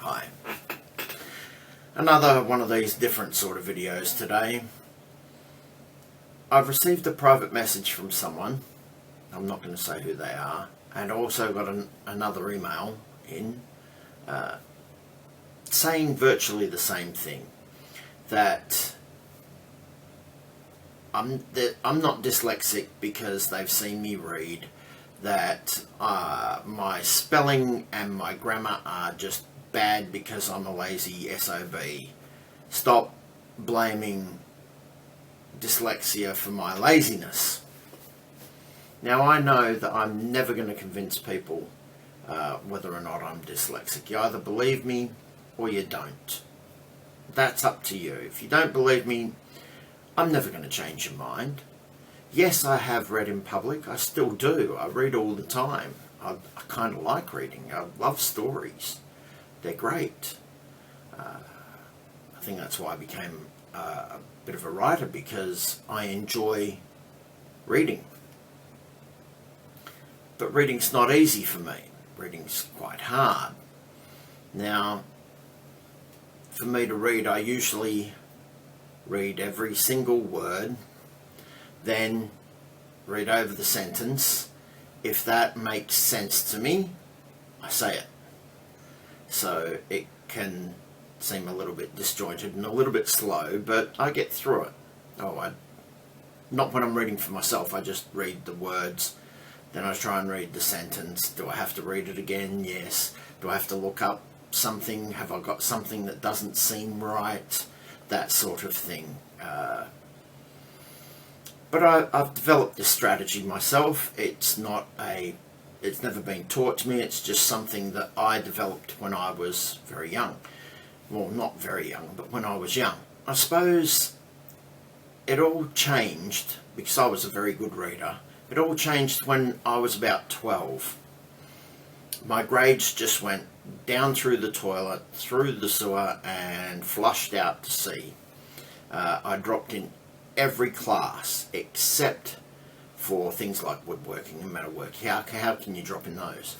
Hi. Another one of these different sort of videos today. I've received a private message from someone, I'm not going to say who they are, and also got another email in saying virtually the same thing, that I'm not dyslexic because they've seen me read, that my spelling and my grammar are just bad because I'm a lazy SOB. Stop blaming dyslexia for my laziness. Now, I know that I'm never going to convince people whether or not I'm dyslexic. You either believe me or you don't. That's up to you. If you don't believe me, I'm never going to change your mind. Yes, I have read in public. I still do. I read all the time. I kind of like reading. I love stories. They're great. I think that's why I became a bit of a writer, because I enjoy reading. But reading's not easy for me. Reading's quite hard. Now, for me to read, I usually read every single word, then read over the sentence. If that makes sense to me, I say it. So it can seem a little bit disjointed and a little bit slow, but I get through it. Not when I'm reading for myself. I just read the words, then I try and read the sentence. Do I have to read it again? Yes. Do I have to look up something? Have I got something that doesn't seem right? That sort of thing. But I've developed this strategy myself. It's never been taught to me. It's just something that I developed when I was very young. Well, not very young, but when I was young. I suppose it all changed because I was a very good reader. It all changed when I was about 12. My grades just went down through the toilet, through the sewer, and flushed out to sea. I dropped in every class except for things like woodworking and metalworking. How can you drop in those?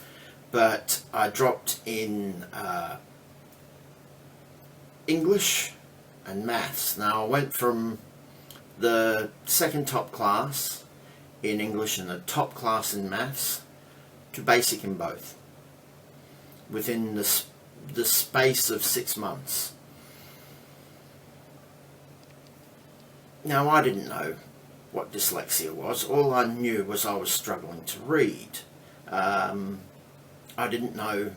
But I dropped in English and maths. Now, I went from the second top class in English and the top class in maths to basic in both within the space of 6 months. Now, I didn't know what dyslexia was. All I knew was I was struggling to read. I didn't know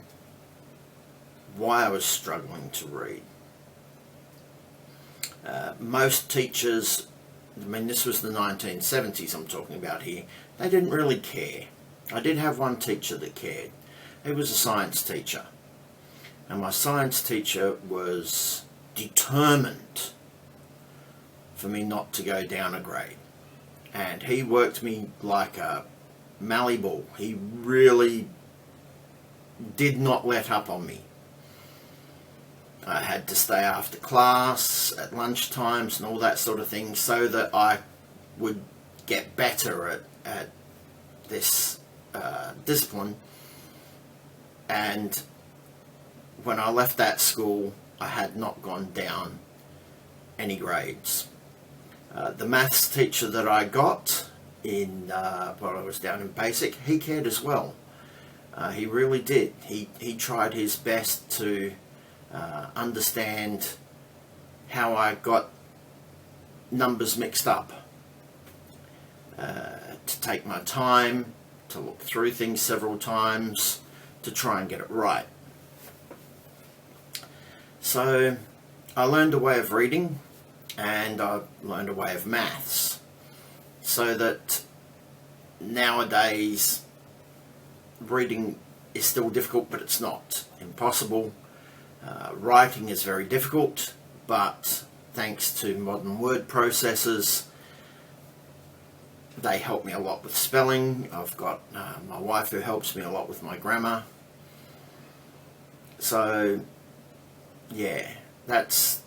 why I was struggling to read. Most teachers, I mean, this was the 1970s I'm talking about here, they didn't really care. I did have one teacher that cared. He was a science teacher. And my science teacher was determined for me not to go down a grade. And he worked me like a mallee bull. He really did not let up on me. I had to stay after class, at lunch times and all that sort of thing, so that I would get better at this discipline. And when I left that school, I had not gone down any grades. The maths teacher that I got while I was down in basic, he cared as well. He really did. He tried his best to understand how I got numbers mixed up, to take my time, to look through things several times, to try and get it right. So I learned a way of reading, and I learned a way of maths, so that nowadays reading is still difficult, but it's not impossible. Writing is very difficult, but thanks to modern word processors, they help me a lot with spelling. I've got my wife who helps me a lot with my grammar. So yeah, that's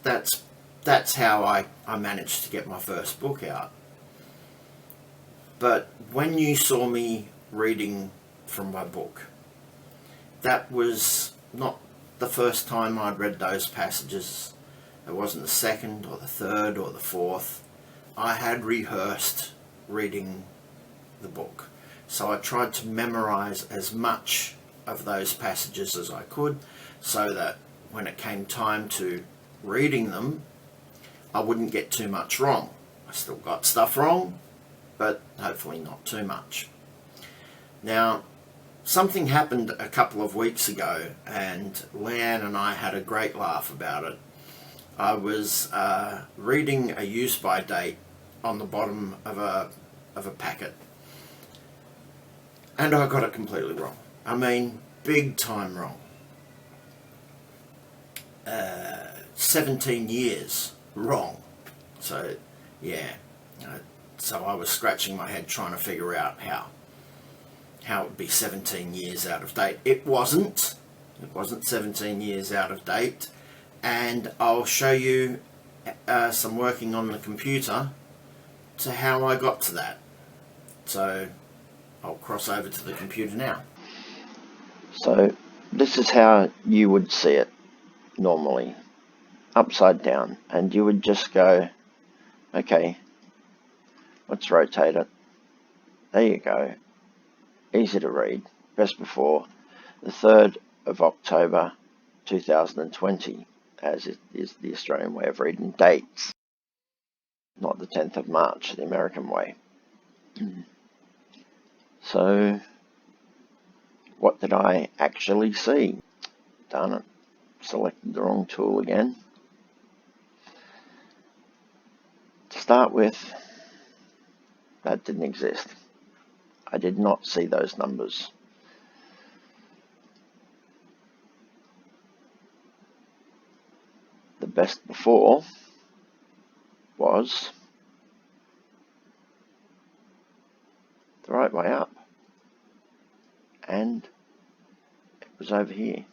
how I managed to get my first book out. But when you saw me reading from my book, that was not the first time I'd read those passages. It wasn't the second or the third or the fourth. I had rehearsed reading the book. So I tried to memorize as much of those passages as I could, so that when it came time to reading them, I wouldn't get too much wrong. I still got stuff wrong, but hopefully not too much. Now, something happened a couple of weeks ago, and Leanne and I had a great laugh about it. I was reading a use-by date on the bottom of a packet, and I got it completely wrong. I mean, big time wrong. 17 years wrong. So, yeah. So I was scratching my head trying to figure out how it would be 17 years out of date. It wasn't 17 years out of date. And I'll show you some working on the computer to how I got to that. So I'll cross over to the computer now. So this is how you would see it normally, upside down, and you would just go, okay, let's rotate it. There you go. Easy to read. Best before the 3rd of October 2020, as it is the Australian way of reading dates, not the 10th of March, the American way. So, what did I actually see? Darn it, selected the wrong tool again. To start with, that didn't exist. I did not see those numbers. The best before was the right way up, and it was over here.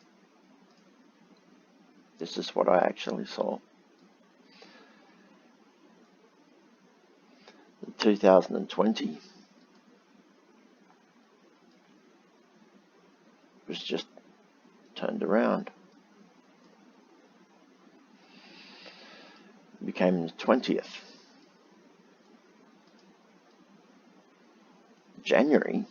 This is what I actually saw. The 2020 was just turned around. It became the 20th. January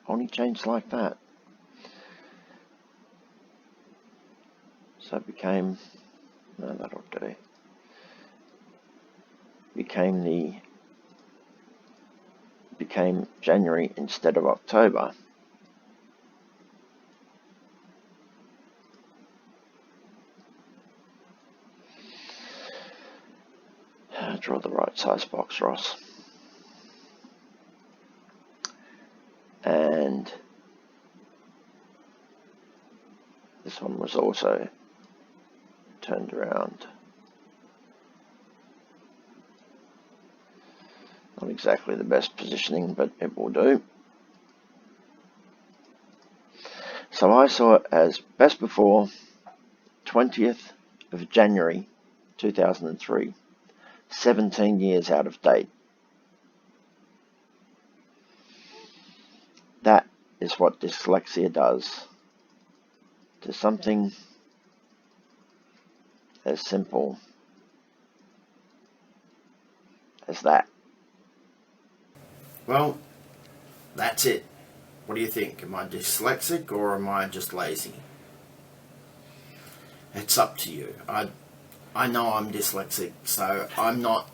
only changed like that. So it became, no, that'll do. Became January instead of October. Draw the right size box, Ross. And this one was also turned around. Not exactly the best positioning, but it will do. So I saw it as best before 20th of January 2003. 17 years out of date. That is what dyslexia does to something as simple as that. Well, that's it. What do you think? Am I dyslexic or am I just lazy? It's up to you. I know I'm dyslexic, so I'm not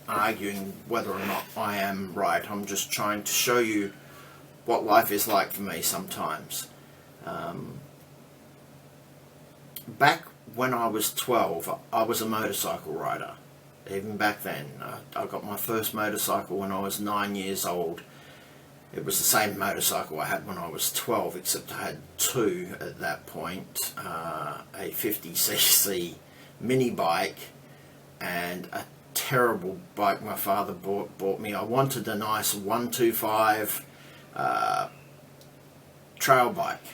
arguing whether or not I am right. I'm just trying to show you what life is like for me sometimes. Back when I was 12, I was a motorcycle rider. Even back then, I got my first motorcycle when I was 9 years old. It was the same motorcycle I had when I was 12, except I had two at that point, a 50cc mini bike and a terrible bike my father bought me. I wanted a nice 125 trail bike.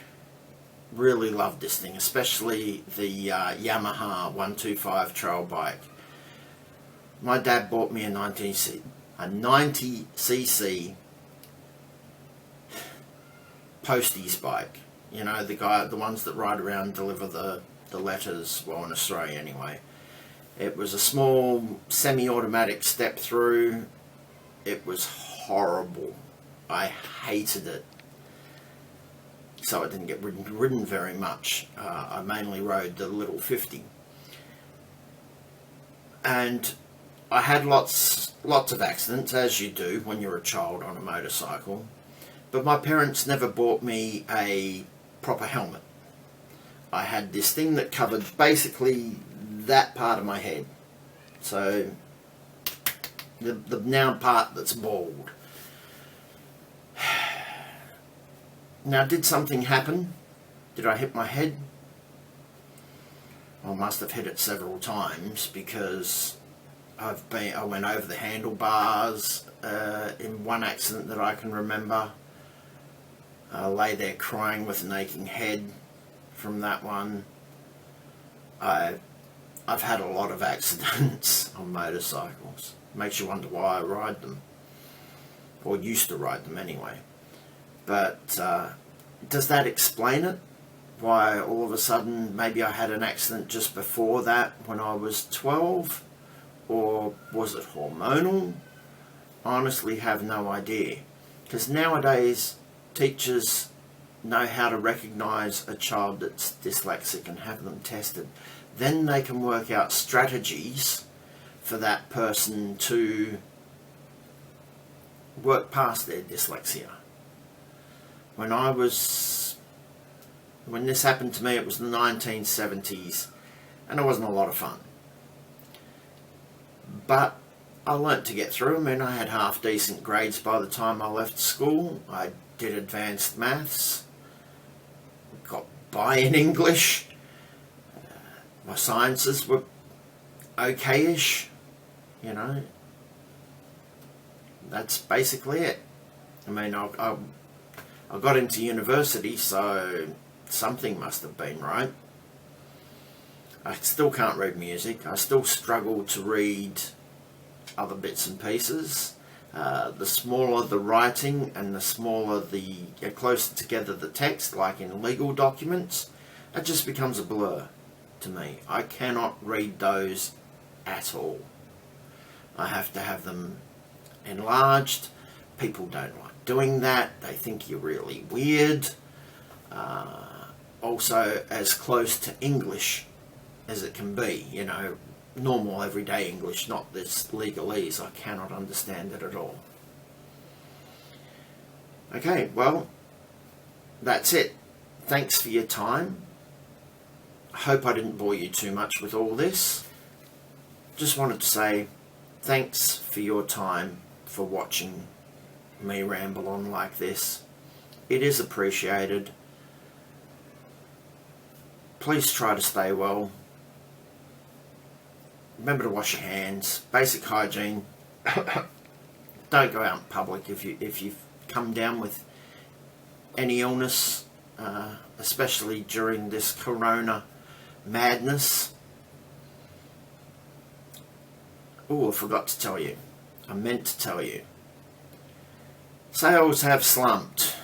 Really loved this thing, especially the Yamaha 125 trail bike. My dad bought me a 90cc posties bike. You know, the ones that ride around and deliver the letters, well, in Australia anyway. It was a small semi-automatic step through. It was horrible. I hated it. So I didn't get ridden very much. I mainly rode the little 50. And I had lots of accidents, as you do when you're a child on a motorcycle. But my parents never bought me a proper helmet. I had this thing that covered basically that part of my head. So the now part that's bald. Now, did something happen? Did I hit my head? I must have hit it several times, because I went over the handlebars in one accident that I can remember. I lay there crying with an aching head from that one. I've had a lot of accidents on motorcycles. Makes you wonder why I ride them, or used to ride them anyway. But does that explain it? Why all of a sudden maybe I had an accident just before that when I was 12? Or was it hormonal? I honestly have no idea. Because nowadays teachers know how to recognise a child that's dyslexic and have them tested. Then they can work out strategies for that person to work past their dyslexia. When this happened to me, it was the 1970s, and it wasn't a lot of fun. But I learnt to get through. I mean, I had half decent grades by the time I left school. I did advanced maths, got by in English. My sciences were okay-ish, you know. That's basically it. I mean, I got into university, so something must have been right. I still can't read music. I still struggle to read other bits and pieces. The smaller the writing and the smaller closer together the text, like in legal documents, it just becomes a blur to me. I cannot read those at all. I have to have them enlarged. People don't like doing that. They think you're really weird. Also, as close to English as it can be, you know, normal everyday English, not this legalese. I cannot understand it at all. Okay, well, that's it. Thanks for your time. I hope I didn't bore you too much with all this. Just wanted to say thanks for your time, for watching me ramble on like this. It is appreciated. Please try to stay well. Remember to wash your hands. Basic hygiene. Don't go out in public if you've come down with any illness, especially during this corona madness. Oh, I forgot to tell you. I meant to tell you. Sales have slumped.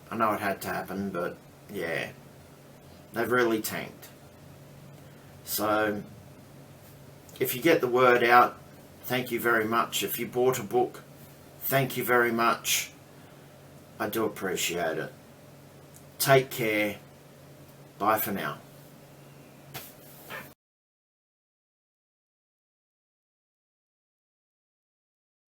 I know it had to happen, but yeah, they've really tanked. So, if you get the word out, thank you very much. If you bought a book, thank you very much. I do appreciate it. Take care. Bye for now.